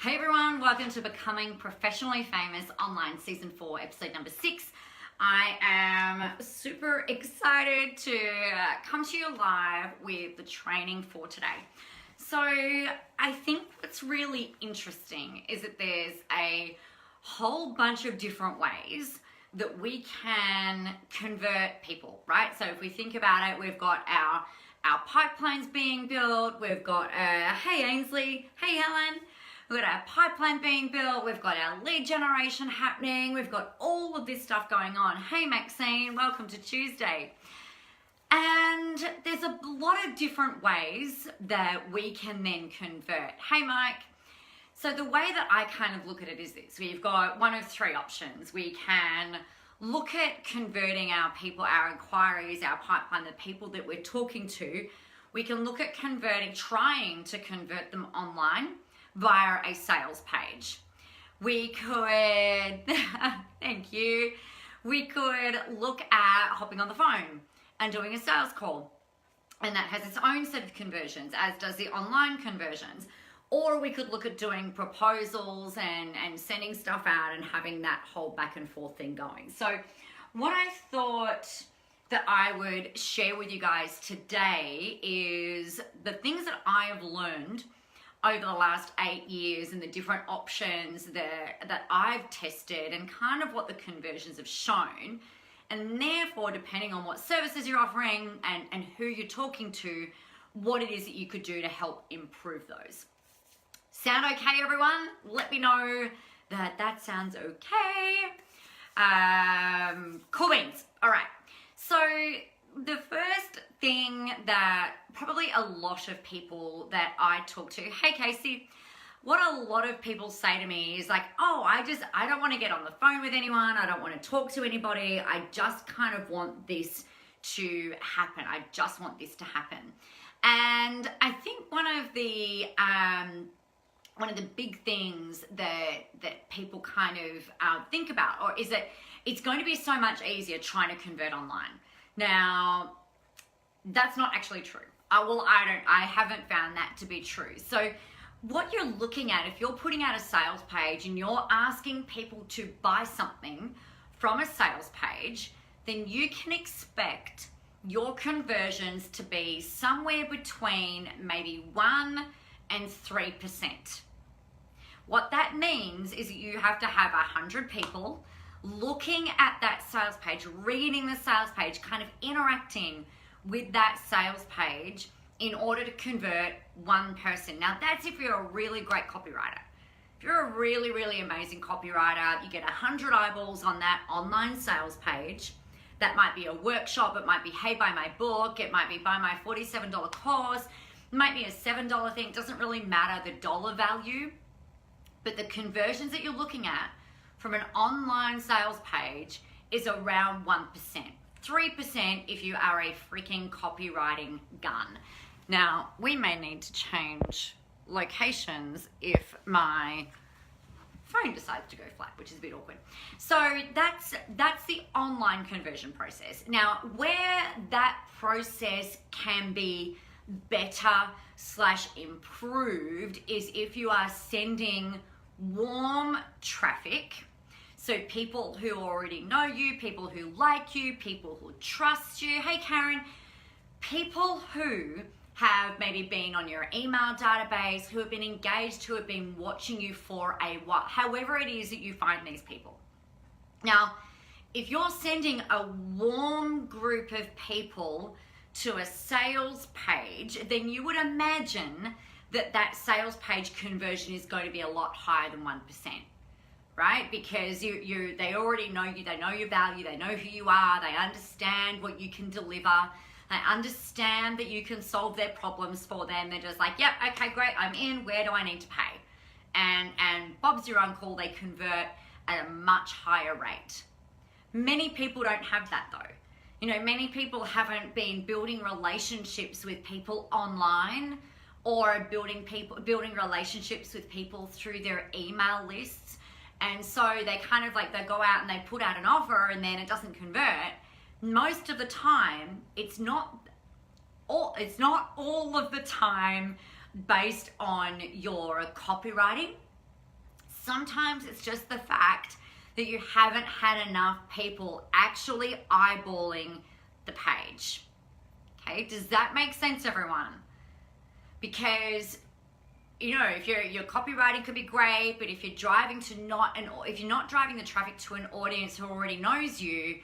Hey everyone, welcome to Becoming Professionally Famous Online Season 4, Episode number 6. I am super excited to come to you live with the training for today. So I think what's really interesting is that there's a whole bunch of different ways that we can convert people, right? So if we think about it, we've got our pipelines being built, we've got, hey Ainsley, hey Helen, we've got our pipeline being built, we've got our lead generation happening, we've got all of this stuff going on. Hey Maxine, welcome to Tuesday. And there's a lot of different ways that we can then convert. Hey Mike. So the way that I kind of look at it is this. We've got one of three options. We can look at converting our people, our inquiries, our pipeline, the people that we're talking to. We can look at trying to convert them online via a sales page. We could, thank you, we could look at hopping on the phone and doing a sales call. And that has its own set of conversions, as does the online conversions. Or we could look at doing proposals and sending stuff out and having that whole back and forth thing going. So what I thought that I would share with you guys today is the things that I have learned over the last 8 years and the different options that I've tested and kind of what the conversions have shown. And therefore, depending on what services you're offering and who you're talking to, what it is that you could do to help improve those. Sound okay, everyone? Let me know that sounds okay. Cool beans. All right. So the first thing that probably a lot of people that I talk to, hey Casey, what a lot of people say to me is like, oh, I don't want to get on the phone with anyone. I don't want to talk to anybody. I just kind of want this to happen. I just want this to happen. And I think one of the big things that people kind of think about, or is that it's going to be so much easier trying to convert online. Now, that's not actually true. I haven't found that to be true. So what you're looking at, if you're putting out a sales page and you're asking people to buy something from a sales page, then you can expect your conversions to be somewhere between maybe 1% and 3%. What that means is that you have to have 100 people looking at that sales page, reading the sales page, kind of interacting with that sales page in order to convert one person. Now that's if you're a really great copywriter. If you're a really, really amazing copywriter, you get 100 eyeballs on that online sales page. That might be a workshop, it might be, hey, buy my book, it might be buy my $47 course, it might be a $7 thing, it doesn't really matter the dollar value, but the conversions that you're looking at from an online sales page is around 1%. 3% if you are a freaking copywriting gun. Now, we may need to change locations if my phone decides to go flat, which is a bit awkward. So that's the online conversion process. Now, where that process can be better / improved is if you are sending warm traffic. So people who already know you, people who like you, people who trust you. Hey Karen, people who have maybe been on your email database, who have been engaged, who have been watching you for a while, however it is that you find these people. Now, if you're sending a warm group of people to a sales page, then you would imagine that sales page conversion is going to be a lot higher than 1%. Right? Because they already know you, they know your value, they know who you are, they understand what you can deliver, they understand that you can solve their problems for them. They're just like, yep, okay, great, I'm in, where do I need to pay? And Bob's your uncle, they convert at a much higher rate. Many people don't have that though. You know, many people haven't been building relationships with people online or building relationships with people through their email lists. And so they kind of like, they go out and they put out an offer and then it doesn't convert. Most of the time, it's not all of the time based on your copywriting Sometimes it's just the fact that you haven't had enough people actually eyeballing the page. Okay, does that make sense, everyone? Because, you know, if your copywriting could be great, but if you're driving to if you're not driving the traffic to an audience who already knows you,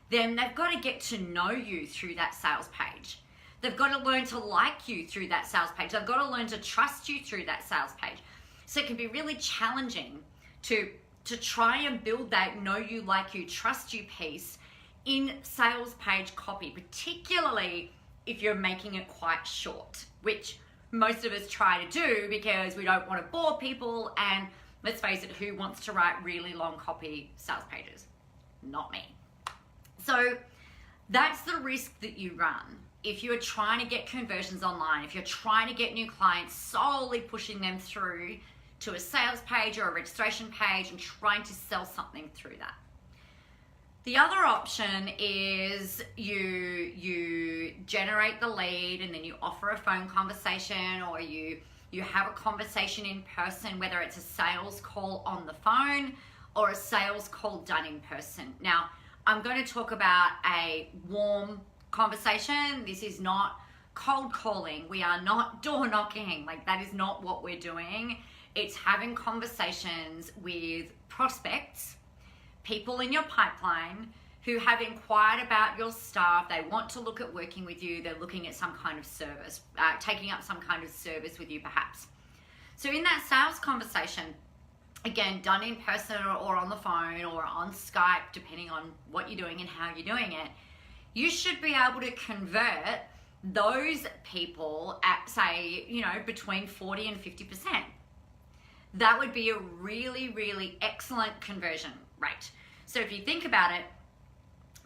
then they've got to get to know you through that sales page. They've got to learn to like you through that sales page. They've got to learn to trust you through that sales page. So it can be really challenging to try and build that know you, like you, trust you piece in sales page copy, particularly if you're making it quite short, which most of us try to do because we don't want to bore people. And let's face it, who wants to write really long copy sales pages? Not me. So that's the risk that you run if you're trying to get conversions online, if you're trying to get new clients, solely pushing them through to a sales page or a registration page and trying to sell something through that. The other option is you generate the lead and then you offer a phone conversation, or you have a conversation in person, whether it's a sales call on the phone or a sales call done in person. Now, I'm going to talk about a warm conversation. This is not cold calling. We are not door knocking. Like, that is not what we're doing. It's having conversations with prospects, people in your pipeline who have inquired about your stuff. They want to look at working with you. They're looking at some kind of service, taking up some kind of service with you perhaps. So in that sales conversation, again, done in person or on the phone or on Skype, depending on what you're doing and how you're doing it, you should be able to convert those people at, say, you know, between 40 and 50%. That would be a really, really excellent conversion rate. So if you think about it,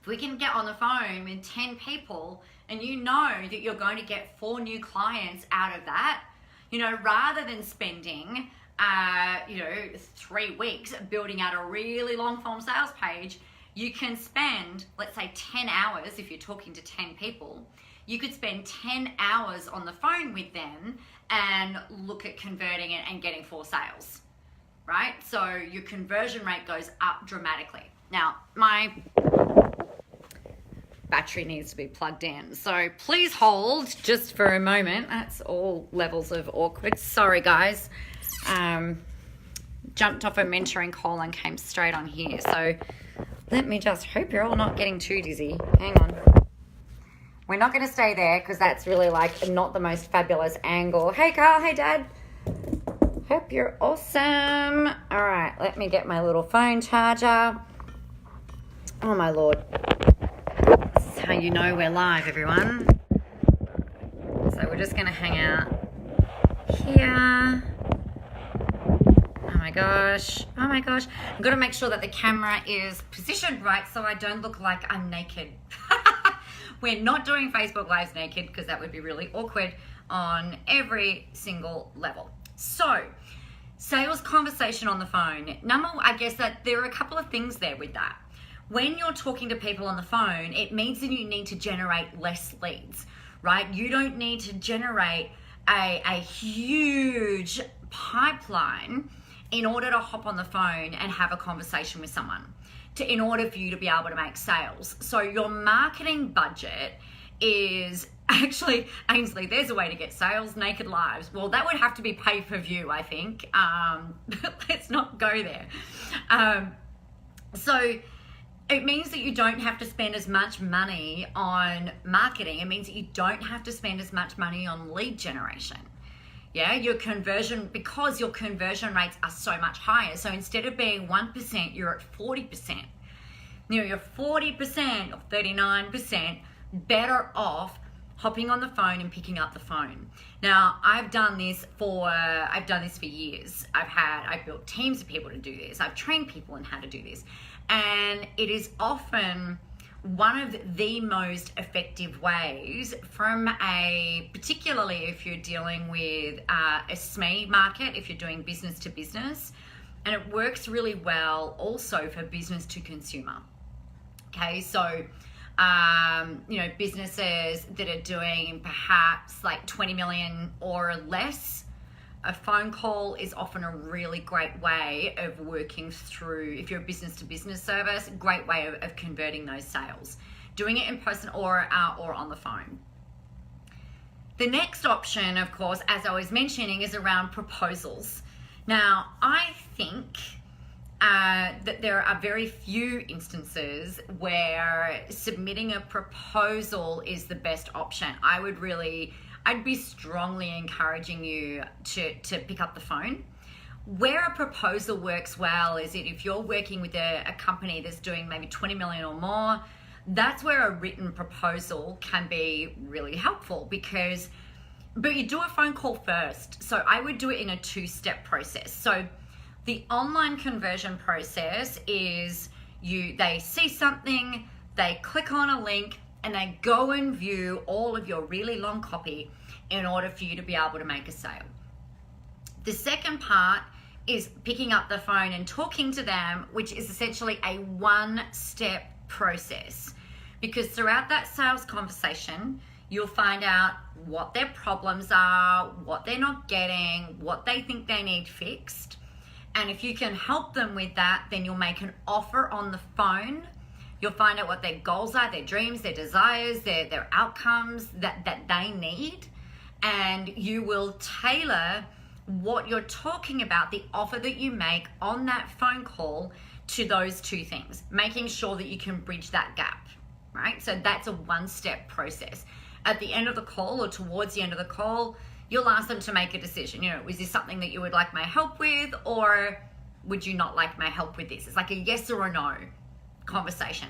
if we can get on the phone with 10 people and you know that you're going to get 4 new clients out of that, you know, rather than spending 3 weeks building out a really long form sales page, you can spend, let's say 10 hours. If you're talking to 10 people, you could spend 10 hours on the phone with them and look at converting it and getting 4 sales, right? So your conversion rate goes up dramatically. Now, my battery needs to be plugged in, so please hold just for a moment. That's all levels of awkward. Sorry, guys. Jumped off a mentoring call and came straight on here. So let me just hope you're all not getting too dizzy. Hang on. We're not going to stay there because that's really like not the most fabulous angle. Hey, Carl. Hey, Dad. Hope you're awesome. All right. Let me get my little phone charger. Oh, my Lord. This is how you know we're live, everyone. So we're just going to hang out here. Oh my gosh. I've got to make sure that the camera is positioned right so I don't look like I'm naked. We're not doing Facebook Lives naked because that would be really awkward on every single level. So, sales conversation on the phone. I guess that there are a couple of things there with that. When you're talking to people on the phone, it means that you need to generate less leads, right? You don't need to generate a huge pipeline in order to hop on the phone and have a conversation with someone, in order for you to be able to make sales. So your marketing budget is actually, Ainsley, there's a way to get sales, naked lives. Well, that would have to be pay-per-view, I think. Let's not go there. So it means that you don't have to spend as much money on marketing. It means that you don't have to spend as much money on lead generation. Yeah, because your conversion rates are so much higher. So instead of being 1%, you're at 40%. You know, you're 40% or 39% better off hopping on the phone and picking up the phone. Now, I've done this for years. I've built teams of people to do this. I've trained people in how to do this. And it is often one of the most effective ways particularly if you're dealing with a SME market, if you're doing business to business, and it works really well also for business to consumer. Okay, so businesses that are doing perhaps like 20 million or less A phone call is often a really great way of working through, if you're a business to business service, great way of converting those sales. Doing it in person or on the phone. The next option, of course, as I was mentioning, is around proposals. Now, I think that there are very few instances where submitting a proposal is the best option. I'd be strongly encouraging you to pick up the phone. Where a proposal works well is if you're working with a company that's doing maybe 20 million or more, that's where a written proposal can be really helpful but you do a phone call first. So I would do it in a 2-step process. So the online conversion process is they see something, they click on a link, and they go and view all of your really long copy in order for you to be able to make a sale. The second part is picking up the phone and talking to them, which is essentially a 1-step process. Because throughout that sales conversation, you'll find out what their problems are, what they're not getting, what they think they need fixed. And if you can help them with that, then you'll make an offer on the phone. You'll find out what their goals are, their dreams, their desires, their outcomes that they need. And you will tailor what you're talking about, the offer that you make on that phone call, to those 2 things, making sure that you can bridge that gap, right? So that's a 1-step process. At the end of the call or towards the end of the call, you'll ask them to make a decision. Is this something that you would like my help with, or would you not like my help with this? It's like a yes or a no conversation.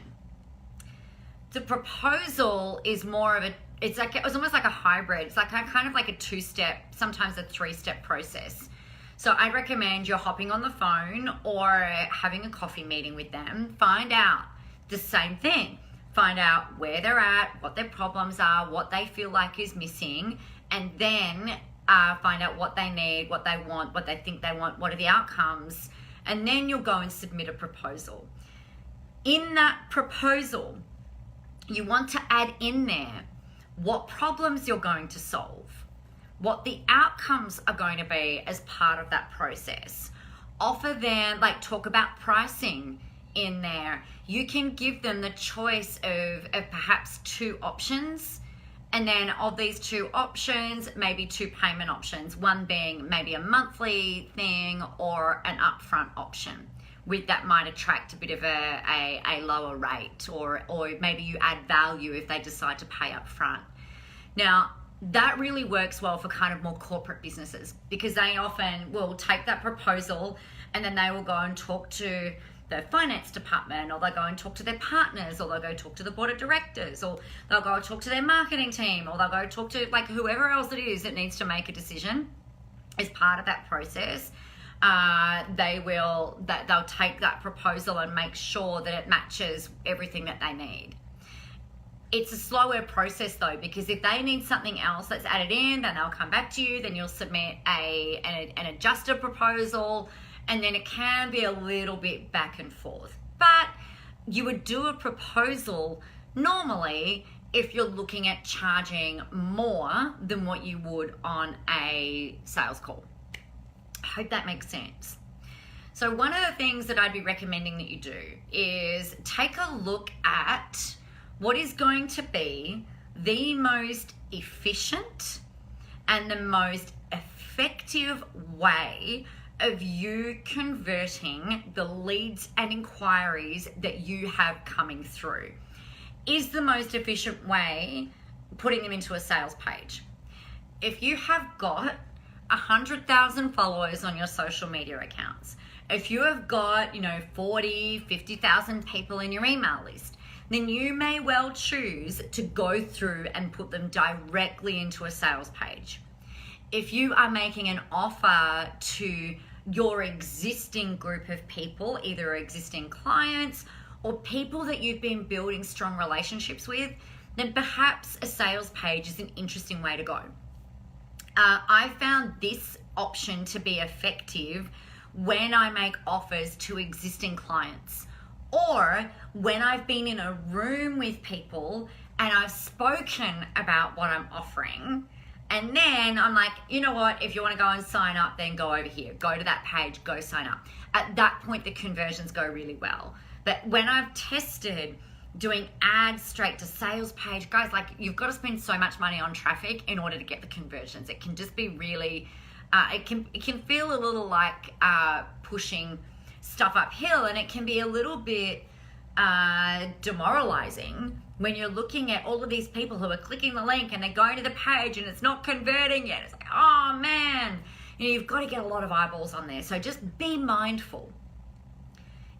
The proposal is more of it's almost like a hybrid. It's like kind of like a 2-step, sometimes a 3-step process. So I recommend you're hopping on the phone or having a coffee meeting with them. Find out the same thing. Find out where they're at, what their problems are, what they feel like is missing, and then find out what they need, what they want, what they think they want, what are the outcomes, and then you'll go and submit a proposal. In that proposal, you want to add in there what problems you're going to solve, what the outcomes are going to be as part of that process. Offer them, talk about pricing in there. You can give them the choice of perhaps 2 options, and then of these 2 options, maybe 2 payment options, one being maybe a monthly thing or an upfront option. That might attract a bit of a lower rate, or maybe you add value if they decide to pay up front. Now, that really works well for kind of more corporate businesses, because they often will take that proposal and then they will go and talk to the finance department, or they'll go and talk to their partners, or they'll go talk to the board of directors, or they'll go talk to their marketing team, or they'll go talk to whoever else it is that needs to make a decision as part of that process. They'll take that proposal and make sure that it matches everything that they need. It's a slower process though, because if they need something else that's added in, then they'll come back to you, then you'll submit an adjusted proposal, and then it can be a little bit back and forth. But you would do a proposal normally if you're looking at charging more than what you would on a sales call. I hope that makes sense. So one of the things that I'd be recommending that you do is take a look at what is going to be the most efficient and the most effective way of you converting the leads and inquiries that you have coming through. Is the most efficient way putting them into a sales page? If you have got 100,000 followers on your social media accounts, if you have got 40, 50,000 people in your email list, then you may well choose to go through and put them directly into a sales page. If you are making an offer to your existing group of people, either existing clients or people that you've been building strong relationships with, then perhaps a sales page is an interesting way to go. I found this option to be effective when I make offers to existing clients, or when I've been in a room with people and I've spoken about what I'm offering, And then I'm like, you know what? If you want to go and sign up, then go over here. Go to that page, go sign up. At that point, the conversions go really well. But when I've tested doing ads straight to sales page, guys, like you've got to spend so much money on traffic in order to get the conversions. It can just be really, it can feel a little like pushing stuff uphill, and it can be a little bit demoralizing when you're looking at all of these people who are clicking the link and they're going to the page and it's not converting yet. It's like, oh man, you've got to get a lot of eyeballs on there. So just be mindful.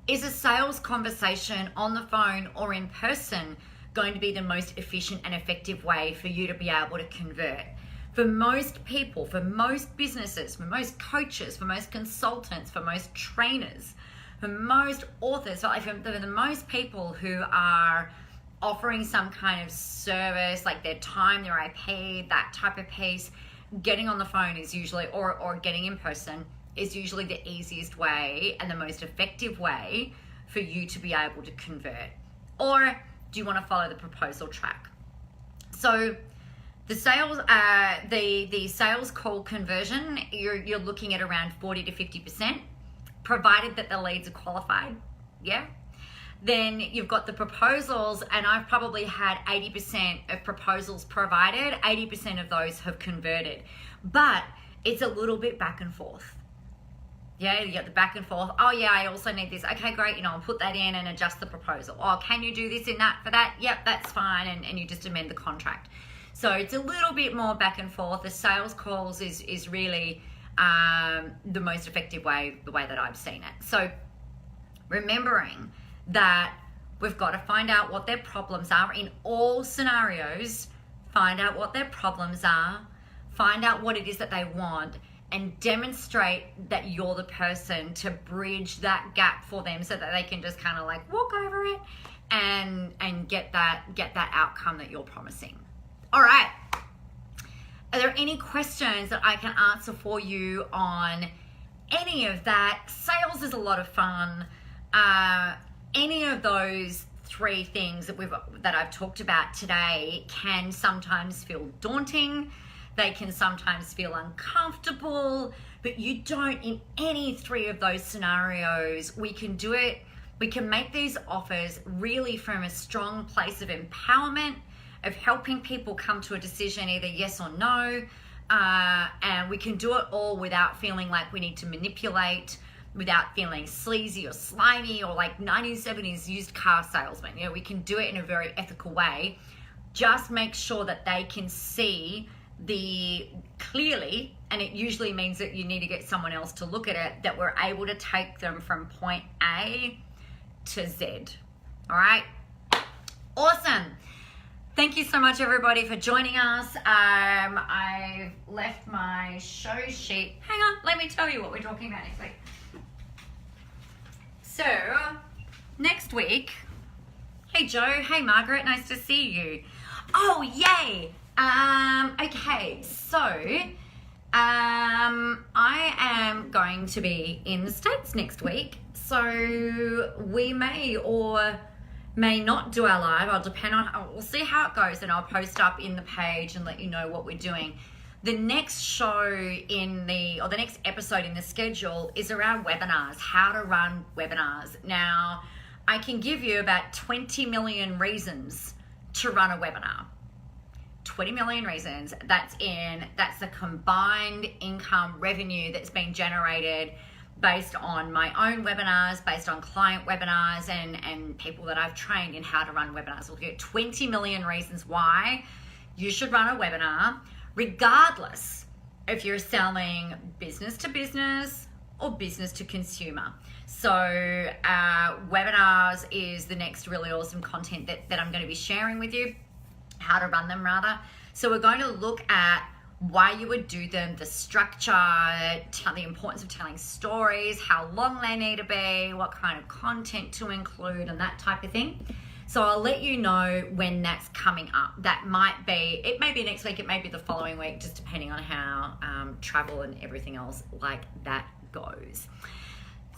Is a sales conversation on the phone or in person going to be the most efficient and effective way for you to be able to convert? For most people, for most businesses, for most coaches, for most consultants, for most trainers, for most authors, for the most people who are offering some kind of service, like their time, their IP, that type of piece, getting on the phone is usually, or getting in person is usually the easiest way and the most effective way for you to be able to convert. Or do you want to follow the proposal track? So the sales, the sales call conversion, you're looking at around 40 to 50%, provided that the leads are qualified. Yeah. Then you've got the proposals, and I've probably had 80% of proposals provided. 80% of those have converted, but it's a little bit back and forth. Yeah, you get the back and forth. Oh yeah, I also need this. Okay, great. I'll put that in and adjust the proposal. Oh, can you do this in that for that? Yep, that's fine. And you just amend the contract. So it's a little bit more back and forth. The sales calls is really the most effective way, the way that I've seen it. So remembering that we've got to find out what their problems are in all scenarios, find out what their problems are, find out what it is that they want, and demonstrate that you're the person to bridge that gap for them so that they can just kind of like walk over it and get that outcome that you're promising. All right. Are there any questions that I can answer for you on any of that? Sales is a lot of fun. Any of those three things that I've talked about today can sometimes feel daunting. They can sometimes feel uncomfortable, but you don't, in any three of those scenarios, we can do it. We can make these offers really from a strong place of empowerment, of helping people come to a decision, either yes or no. And we can do it all without feeling like we need to manipulate, without feeling sleazy or slimy or like 1970s used car salesman. We can do it in a very ethical way. Just make sure that they can see clearly, and it usually means that you need to get someone else to look at it, that we're able to take them from point A to Z. All right? Awesome. Thank you so much, everybody, for joining us. I've left my show sheet. Hang on, let me tell you what we're talking about next week. So, next week, hey Joe, hey Margaret, nice to see you. Oh, yay. Okay, so I am going to be in the States next week, so we may or may not do our live. I'll depend on, we'll see how it goes, and I'll post up in the page and let you know what we're doing. The next show the next episode in the schedule is around webinars, how to run webinars. Now, I can give you about 20 million reasons to run a webinar. 20 million reasons. That's the combined income revenue that's been generated based on my own webinars, based on client webinars, and people that I've trained in how to run webinars. We'll get 20 million reasons why you should run a webinar, regardless if you're selling business to business or business to consumer. So webinars is the next really awesome content that I'm going to be sharing with you, how to run them rather. So we're going to look at why you would do them, the structure, the importance of telling stories, how long they need to be, what kind of content to include, and that type of thing. So I'll let you know when that's coming up. It may be next week, it may be the following week, just depending on how travel and everything else like that goes.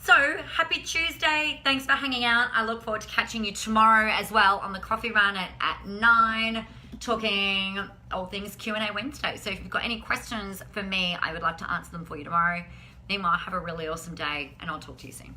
So happy Tuesday. Thanks for hanging out. I look forward to catching you tomorrow as well on the coffee run at 9, talking all things Q&A Wednesday. So if you've got any questions for me, I would love to answer them for you tomorrow. Meanwhile, have a really awesome day, and I'll talk to you soon.